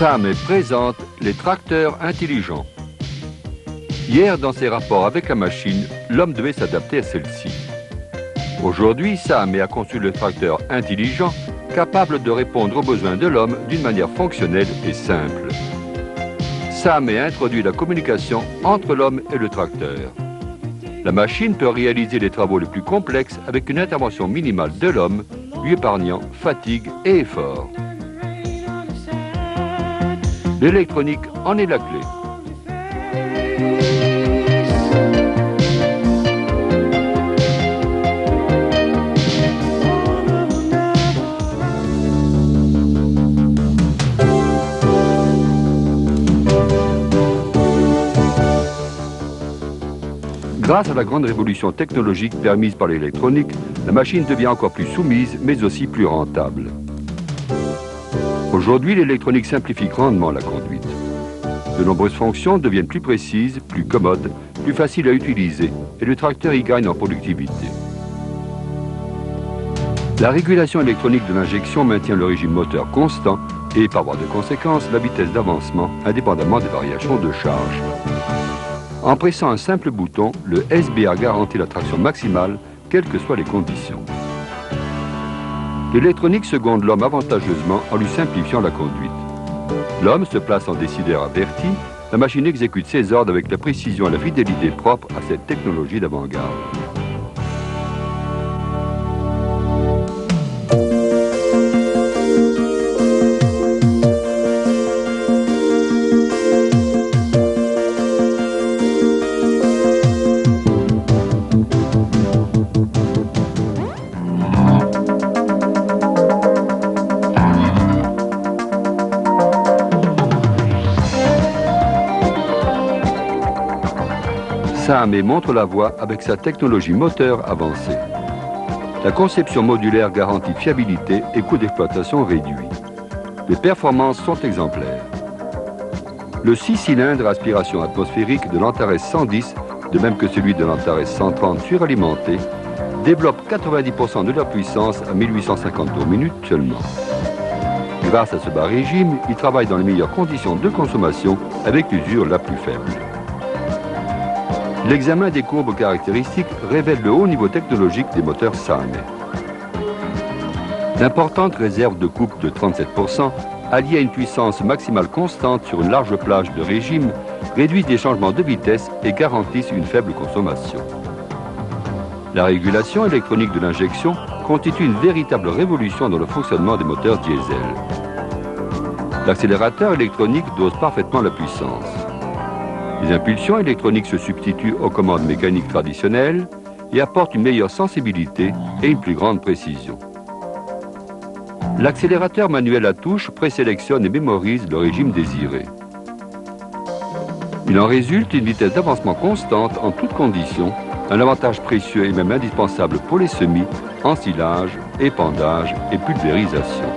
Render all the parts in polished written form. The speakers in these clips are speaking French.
SAAME présente les tracteurs intelligents. Hier, dans ses rapports avec la machine, l'homme devait s'adapter à celle-ci. Aujourd'hui, SAAME a conçu le tracteur intelligent capable de répondre aux besoins de l'homme d'une manière fonctionnelle et simple. SAAME a introduit la communication entre l'homme et le tracteur. La machine peut réaliser les travaux les plus complexes avec une intervention minimale de l'homme, lui épargnant fatigue et effort. L'électronique en est la clé. Grâce à la grande révolution technologique permise par l'électronique, la machine devient encore plus soumise, mais aussi plus rentable. Aujourd'hui, l'électronique simplifie grandement la conduite. De nombreuses fonctions deviennent plus précises, plus commodes, plus faciles à utiliser, et le tracteur y gagne en productivité. La régulation électronique de l'injection maintient le régime moteur constant et, par voie de conséquence, la vitesse d'avancement, indépendamment des variations de charge. En pressant un simple bouton, le SBA garantit la traction maximale, quelles que soient les conditions. L'électronique seconde l'homme avantageusement en lui simplifiant la conduite. L'homme se place en décideur averti, la machine exécute ses ordres avec la précision et la fidélité propre à cette technologie d'avant-garde. SAAME montre la voie avec sa technologie moteur avancée. La conception modulaire garantit fiabilité et coût d'exploitation réduit. Les performances sont exemplaires. Le 6 cylindres à aspiration atmosphérique de l'Antares 110, de même que celui de l'Antares 130 suralimenté, développe 90% de leur puissance à 1850 tours minute seulement. Grâce à ce bas régime, ils travaillent dans les meilleures conditions de consommation avec l'usure la plus faible. L'examen des courbes caractéristiques révèle le haut niveau technologique des moteurs SAAME. L'importante réserve de couple de 37%, alliée à une puissance maximale constante sur une large plage de régime, réduisent les changements de vitesse et garantissent une faible consommation. La régulation électronique de l'injection constitue une véritable révolution dans le fonctionnement des moteurs diesel. L'accélérateur électronique dose parfaitement la puissance. Les impulsions électroniques se substituent aux commandes mécaniques traditionnelles et apportent une meilleure sensibilité et une plus grande précision. L'accélérateur manuel à touche présélectionne et mémorise le régime désiré. Il en résulte une vitesse d'avancement constante en toutes conditions, un avantage précieux et même indispensable pour les semis, ensilage, épandage et pulvérisation.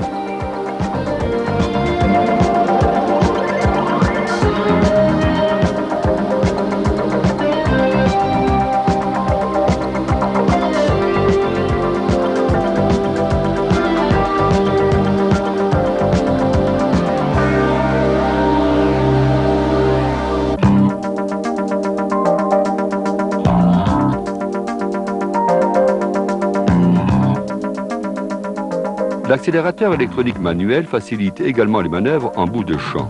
L'accélérateur électronique manuel facilite également les manœuvres en bout de champ.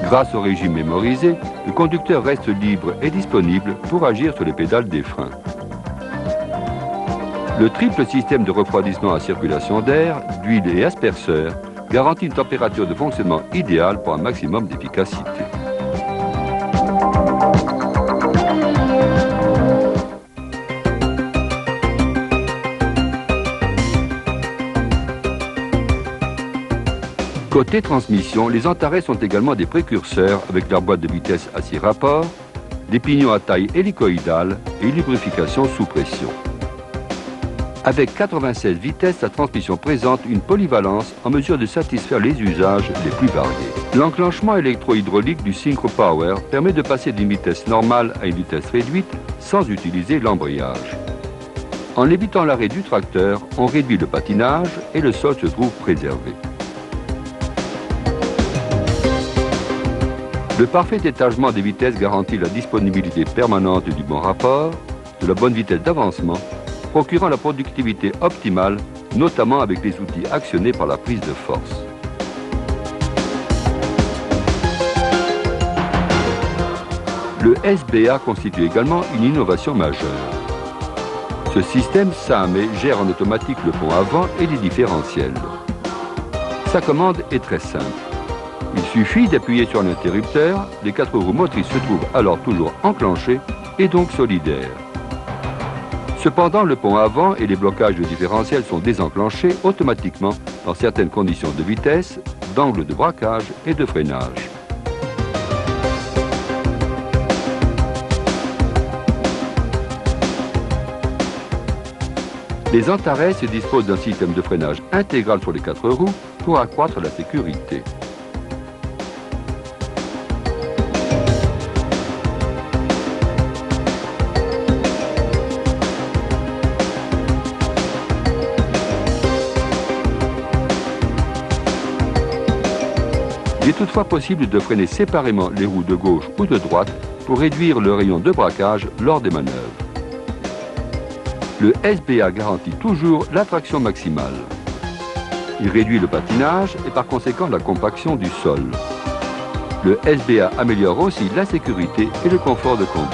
Grâce au régime mémorisé, le conducteur reste libre et disponible pour agir sur les pédales des freins. Le triple système de refroidissement à circulation d'air, d'huile et asperceur garantit une température de fonctionnement idéale pour un maximum d'efficacité. Côté transmission, les Antares sont également des précurseurs avec leur boîte de vitesse à 6 rapports, des pignons à taille hélicoïdale et une lubrification sous pression. Avec 96 vitesses, la transmission présente une polyvalence en mesure de satisfaire les usages les plus variés. L'enclenchement électro-hydraulique du Synchro Power permet de passer d'une vitesse normale à une vitesse réduite sans utiliser l'embrayage. En évitant l'arrêt du tracteur, on réduit le patinage et le sol se trouve préservé. Le parfait étagement des vitesses garantit la disponibilité permanente du bon rapport, de la bonne vitesse d'avancement, procurant la productivité optimale, notamment avec les outils actionnés par la prise de force. Le SBA constitue également une innovation majeure. Ce système SAME gère en automatique le pont avant et les différentiels. Sa commande est très simple. Il suffit d'appuyer sur l'interrupteur, les 4 roues motrices se trouvent alors toujours enclenchées et donc solidaires. Cependant, le pont avant et les blocages de différentiel sont désenclenchés automatiquement dans certaines conditions de vitesse, d'angle de braquage et de freinage. Les Antares disposent d'un système de freinage intégral sur les 4 roues pour accroître la sécurité. Il est toutefois possible de freiner séparément les roues de gauche ou de droite pour réduire le rayon de braquage lors des manœuvres. Le SBA garantit toujours la traction maximale. Il réduit le patinage et par conséquent la compaction du sol. Le SBA améliore aussi la sécurité et le confort de conduite.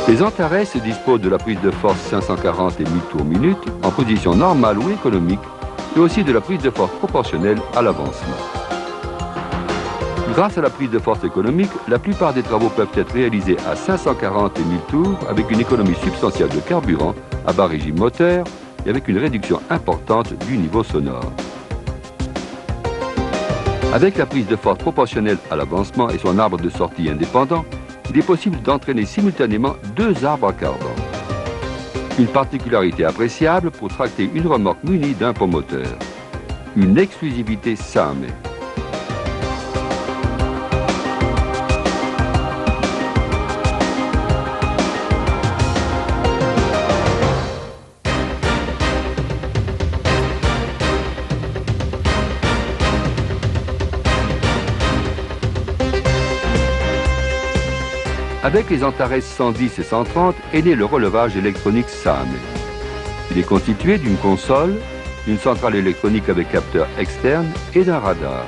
Les Antares disposent de la prise de force 540 et 1000 tours minute en position normale ou économique et aussi de la prise de force proportionnelle à l'avancement. Grâce à la prise de force économique, la plupart des travaux peuvent être réalisés à 540 et 1000 tours avec une économie substantielle de carburant à bas régime moteur et avec une réduction importante du niveau sonore. Avec la prise de force proportionnelle à l'avancement et son arbre de sortie indépendant, il est possible d'entraîner simultanément 2 arbres accordants. Une particularité appréciable pour tracter une remorque munie d'un pont moteur. Une exclusivité SAME. Avec les Antares 110 et 130 est né le relevage électronique SAME. Il est constitué d'une console, d'une centrale électronique avec capteur externe et d'un radar.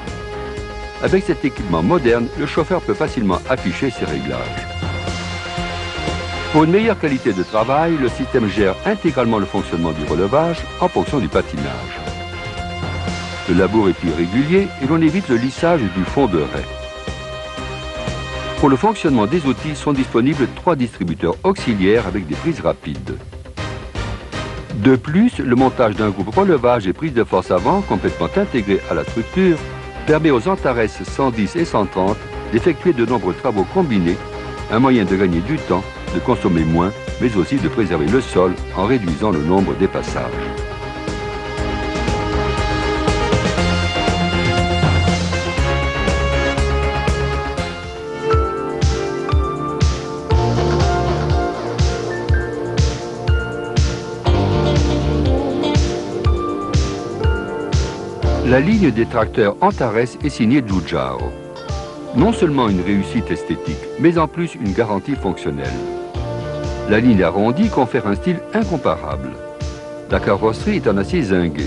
Avec cet équipement moderne, le chauffeur peut facilement afficher ses réglages. Pour une meilleure qualité de travail, le système gère intégralement le fonctionnement du relevage en fonction du patinage. Le labour est plus régulier et l'on évite le lissage du fond de raie. Pour le fonctionnement des outils sont disponibles 3 distributeurs auxiliaires avec des prises rapides. De plus, le montage d'un groupe relevage et prise de force avant complètement intégré à la structure permet aux Antares 110 et 130 d'effectuer de nombreux travaux combinés, un moyen de gagner du temps, de consommer moins, mais aussi de préserver le sol en réduisant le nombre des passages. La ligne des tracteurs Antares est signée Giugiaro. Non seulement une réussite esthétique, mais en plus une garantie fonctionnelle. La ligne arrondie confère un style incomparable. La carrosserie est en acier zingué.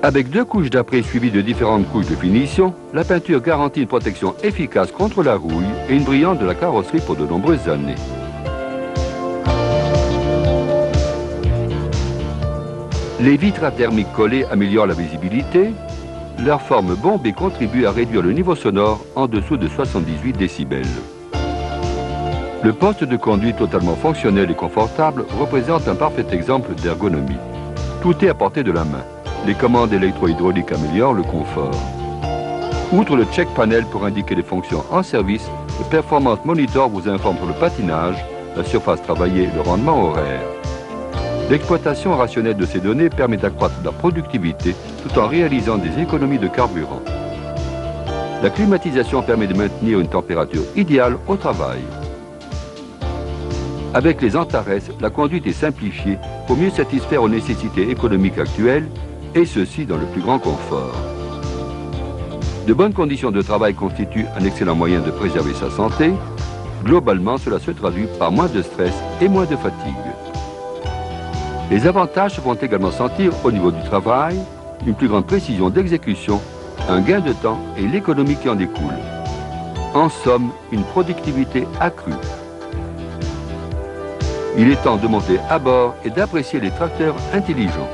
Avec 2 couches d'après suivies de différentes couches de finition, la peinture garantit une protection efficace contre la rouille et une brillante de la carrosserie pour de nombreuses années. Les vitres thermiques collées améliorent la visibilité. Leur forme bombée contribue à réduire le niveau sonore en dessous de 78 décibels. Le poste de conduite totalement fonctionnel et confortable représente un parfait exemple d'ergonomie. Tout est à portée de la main. Les commandes électro-hydrauliques améliorent le confort. Outre le check panel pour indiquer les fonctions en service, le Performance Monitor vous informe sur le patinage, la surface travaillée et le rendement horaire. L'exploitation rationnelle de ces données permet d'accroître la productivité tout en réalisant des économies de carburant. La climatisation permet de maintenir une température idéale au travail. Avec les Antares, la conduite est simplifiée pour mieux satisfaire aux nécessités économiques actuelles, et ceci dans le plus grand confort. De bonnes conditions de travail constituent un excellent moyen de préserver sa santé. Globalement, cela se traduit par moins de stress et moins de fatigue. Les avantages se font également sentir au niveau du travail, une plus grande précision d'exécution, un gain de temps et l'économie qui en découle. En somme, une productivité accrue. Il est temps de monter à bord et d'apprécier les tracteurs intelligents.